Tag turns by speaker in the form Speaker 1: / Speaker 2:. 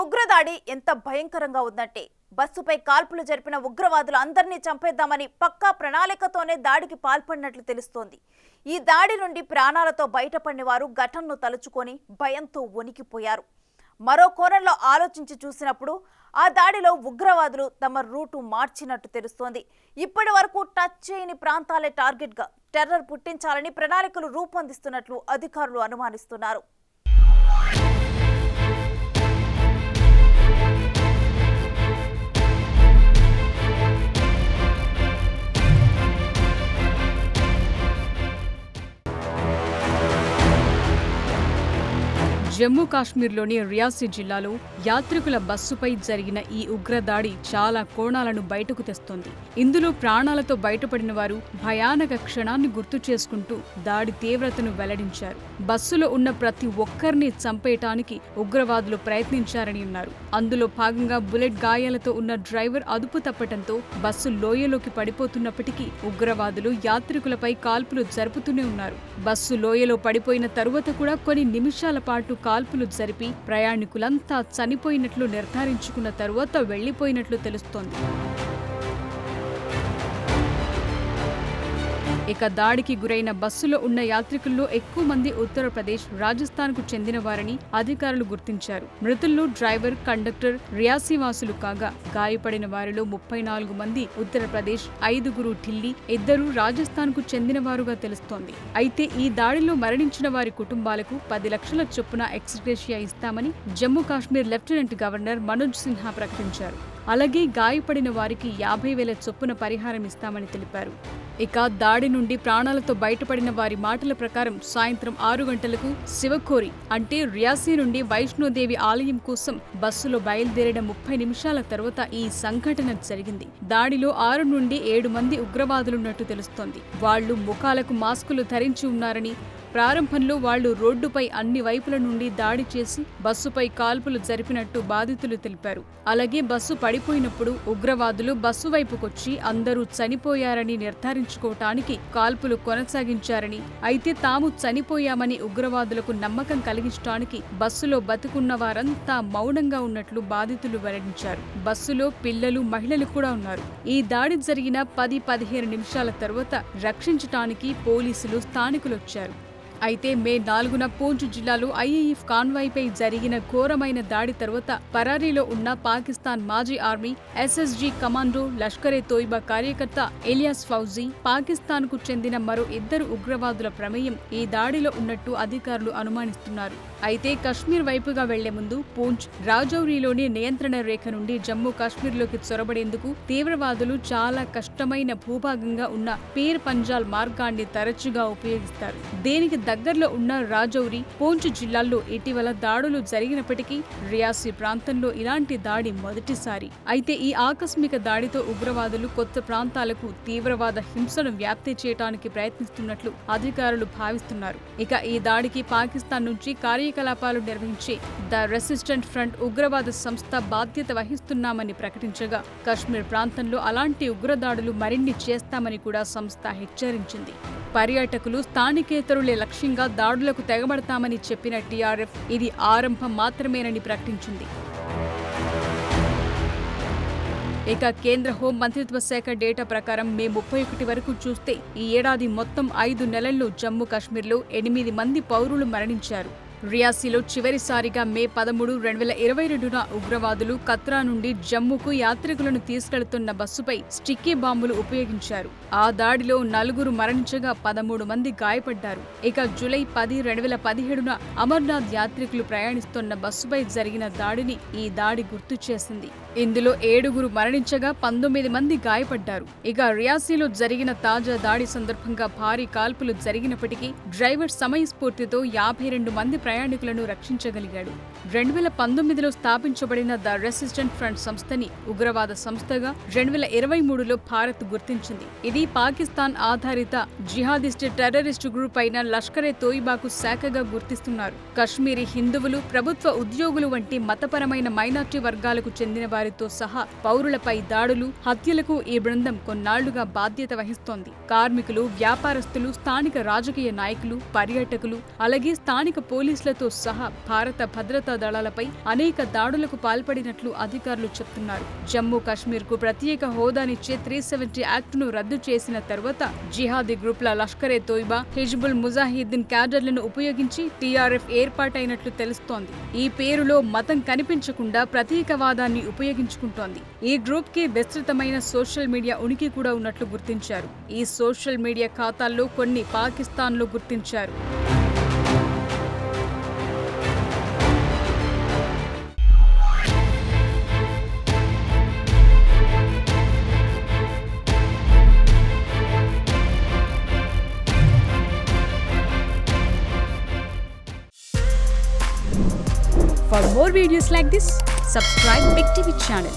Speaker 1: ఉగ్రదాడి ఎంత భయంకరంగా ఉందంటే బస్సుపై కాల్పులు జరిపిన ఉగ్రవాదులు అందరినీ చంపేద్దామని పక్కా ప్రణాళికతోనే దాడికి పాల్పడినట్లు తెలుస్తోంది. ఈ దాడి నుండి ప్రాణాలతో బయటపడిన వారు ఘటనను తలుచుకొని భయంతో వణికిపోయారు. మరో కోణంలో ఆలోచించి చూసినప్పుడు ఆ దాడిలో ఉగ్రవాదులు తమ రూటు మార్చినట్టు తెలుస్తోంది. ఇప్పటి వరకు టచ్ చేయని ప్రాంతాలే టార్గెట్గా టెర్రర్ పుట్టించాలని ప్రణాళికలు రూపొందిస్తున్నట్లు అధికారులు అనుమానిస్తున్నారు.
Speaker 2: జమ్మూ కాశ్మీర్లోని రియాసీ జిల్లాలో యాత్రికుల బస్సుపై జరిగిన ఈ ఉగ్రదాడి చాలా కోణాలను బయటకు తెస్తోంది. ఇందులో ప్రాణాలతో బయటపడిన వారు భయానక క్షణాన్ని గుర్తు చేసుకుంటూ దాడి తీవ్రతను వెల్లడించారు. బస్సులో ఉన్న ప్రతి ఒక్కరిని చంపేయటానికి ఉగ్రవాదులు ప్రయత్నించారని అన్నారు. అందులో భాగంగా బుల్లెట్ గాయాలతో ఉన్న డ్రైవర్ అదుపు తప్పటంతో బస్సు లోయలోకి పడిపోతున్నప్పటికీ ఉగ్రవాదులు యాత్రికులపై కాల్పులు జరుపుతూనే ఉన్నారు. బస్సు లోయలో పడిపోయిన తరువాత కూడా కొన్ని నిమిషాల పాటు కాల్పులు జరిపి ప్రయాణికులంతా చనిపోయినట్లు నిర్ధారించుకున్న తరువాత వెళ్లిపోయినట్లు తెలుస్తోంది. ఇక దాడికి గురైన బస్సులో ఉన్న యాత్రికుల్లో ఎక్కువ మంది ఉత్తరప్రదేశ్, రాజస్థాన్కు చెందిన వారని అధికారులు గుర్తించారు. మృతుల్లో డ్రైవర్, కండక్టర్ రియాసీవాసులు కాగా గాయపడిన వారిలో 34 మంది ఉత్తరప్రదేశ్, 5 ఢిల్లీ, 2 రాజస్థాన్కు చెందిన వారుగా తెలుస్తోంది. అయితే ఈ దాడిలో మరణించిన వారి కుటుంబాలకు 10 లక్షల చొప్పున ఎక్స్గ్రేషియా ఇస్తామని జమ్మూ కాశ్మీర్ లెఫ్టినెంట్ గవర్నర్ మనోజ్ సిన్హా ప్రకటించారు. అలాగే గాయపడిన వారికి 50,000 చొప్పున పరిహారం ఇస్తామని తెలిపారు. ఇక దాడి నుండి ప్రాణాలతో బయటపడిన వారి మాటల ప్రకారం సాయంత్రం 6 గంటలకు శివఖోరి అంటే రియాసీ నుండి వైష్ణోదేవి ఆలయం కోసం బస్సులో బయలుదేరిన 30 నిమిషాల తర్వాత ఈ సంఘటన జరిగింది. దాడిలో 6 నుండి 7 మంది ఉగ్రవాదులున్నట్టు తెలుస్తోంది. వాళ్లు ముఖాలకు మాస్కులు ధరించి ఉన్నారని, ప్రారంభంలో వాళ్లు రోడ్డుపై అన్ని వైపుల నుండి దాడి చేసి బస్సుపై కాల్పులు జరిపినట్టు బాధితులు తెలిపారు. అలాగే బస్సు పడిపోయినప్పుడు ఉగ్రవాదులు బస్సు వైపుకొచ్చి అందరూ చనిపోయారని నిర్ధారించుకోవటానికి కాల్పులు కొనసాగించారని, అయితే తాము చనిపోయామని ఉగ్రవాదులకు నమ్మకం కలిగించడానికి బస్సులో బతుకున్న వారంతా మౌనంగా ఉన్నట్లు బాధితులు వెల్లడించారు. బస్సులో పిల్లలు, మహిళలు కూడా ఉన్నారు. ఈ దాడి జరిగిన 10-15 నిమిషాల తర్వాత రక్షించటానికి పోలీసులు, స్థానికులొచ్చారు. అయితే మే 4న పూంచ్ జిల్లాలో ఐఏఎఫ్ కాన్వాయ్పై జరిగిన ఘోరమైన దాడి తర్వాత పరారీలో ఉన్న పాకిస్తాన్ మాజీ army SSG commando Lashkar-e Taiba కార్యకర్త ఎలియాస్ ఫౌజీ, పాకిస్తాన్కు చెందిన మరో 2 ఉగ్రవాదుల ప్రమేయం ఈ దాడిలో ఉన్నట్టు అధికారులు అనుమానిస్తున్నారు. అయితే కశ్మీర్ వైపుగా వెళ్లే ముందు పూంచ్, రాజౌరీలోని నియంత్రణ రేఖ నుండి జమ్మూ కాశ్మీర్లోకి చొరబడేందుకు తీవ్రవాదులు చాలా కష్టమైన భూభాగంగా ఉన్న పీర్ పంజాల్ మార్గాన్ని తరచుగా ఉపయోగిస్తారు. దీనికి దగ్గరలో ఉన్న రాజౌరి, పూంచ్ జిల్లాల్లో ఇటీవల దాడులు జరిగినప్పటికీ రియాసీ ప్రాంతంలో ఇలాంటి దాడి మొదటిసారి. అయితే ఈ ఆకస్మిక దాడితో ఉగ్రవాదులు కొత్త ప్రాంతాలకు తీవ్రవాద హింసను వ్యాప్తి చేయడానికి ప్రయత్నిస్తున్నట్లు అధికారులు భావిస్తున్నారు. ఇక ఈ దాడికి పాకిస్తాన్ నుంచి కార్యకలాపాలు నిర్వహించే ద రెసిస్టెంట్ ఫ్రంట్ ఉగ్రవాద సంస్థ బాధ్యత వహిస్తున్నామని ప్రకటించగా, కశ్మీర్ ప్రాంతంలో అలాంటి ఉగ్రదాడులు మరిన్ని చేస్తామని కూడా సంస్థ హెచ్చరించింది. పర్యాటకులు, స్థానికేతరులే లక్ష్యంగా దాడులకు తెగబడతామని చెప్పిన టీఆర్ఎఫ్ ఇది ఆరంభం మాత్రమేనని ప్రకటించింది. ఇక కేంద్ర హోం మంత్రిత్వ శాఖ డేటా ప్రకారం మే 31 వరకు చూస్తే ఈ ఏడాది మొత్తం 5 నెలల్లో జమ్మూ కాశ్మీర్లో 8 మంది పౌరులు మరణించారు. రియాసీలో చివరిసారిగా మే 13, 2022న ఉగ్రవాదులు కత్రా నుండి జమ్మూకు యాత్రికులను తీసుకెళ్తున్న బస్సుపై స్టిక్కీ బాంబులు ఉపయోగించారు. ఆ దాడిలో 4 మరణించగా 13 మంది గాయపడ్డారు. ఇక జూలై 10, 2017న అమర్నాథ్ యాత్రికులు ప్రయాణిస్తున్న బస్సుపై జరిగిన దాడిని ఈ దాడి గుర్తు చేసింది. ఇందులో 7 మరణించగా 19 మంది గాయపడ్డారు. ఇక రియాసీలో జరిగిన తాజా దాడి సందర్భంగా భారీ కాల్పులు జరిగినప్పటికీ డ్రైవర్ సమయస్ఫూర్తితో 52 మంది ప్రయాణికులను రక్షించగలిగాడు. 2019లో స్థాపించబడిన ద రెసిస్టెంట్ ఫ్రంట్ సంస్థని ఉగ్రవాద సంస్థగా 2023లో భారత్ గుర్తించింది. ఇది పాకిస్తాన్ ఆధారిత జిహాదిస్ట్ టెర్రరిస్టు గ్రూప్ అయిన లష్కరే తోయిబాకు శాఖగా గుర్తిస్తున్నారు. కశ్మీరీ హిందువులు, ప్రభుత్వ ఉద్యోగులు వంటి మతపరమైన మైనార్టీ వర్గాలకు చెందిన వారితో సహా పౌరులపై దాడులు, హత్యలకు ఈ బృందం కొన్నాళ్లుగా బాధ్యత వహిస్తోంది. కార్మికులు, వ్యాపారస్తులు, స్థానిక రాజకీయ నాయకులు, పర్యాటకులు, అలాగే స్థానిక పోలీసులతో సహా భారత భద్రతా దళాలపై అనేక దాడులకు పాల్పడినట్లు అధికారులు చెప్తున్నారు. జమ్మూ కాశ్మీర్ కు ప్రత్యేక హోదానిచ్చే 370 యాక్టును రద్దు చేసిన తర్వాత జిహాదీ గ్రూప్ల లష్కరే తోయిబా, హిజ్బుల్ ముజాహిద్దీన్ క్యాడర్లను ఉపయోగించి టీఆర్ఎఫ్ ఏర్పాటైనట్లు తెలుస్తోంది. ఈ పేరులో మతం కనిపించకుండా ప్రతీకవాదాన్ని ఉపయోగించుకుంటోంది. ఈ గ్రూప్ కి విస్తృతమైన సోషల్ మీడియా ఉనికి కూడా ఉన్నట్లు గుర్తించారు. ఈ సోషల్ మీడియా ఖాతాల్లో కొన్ని పాకిస్తాన్లో గుర్తించారు. For more videos like this, subscribe Big TV channel.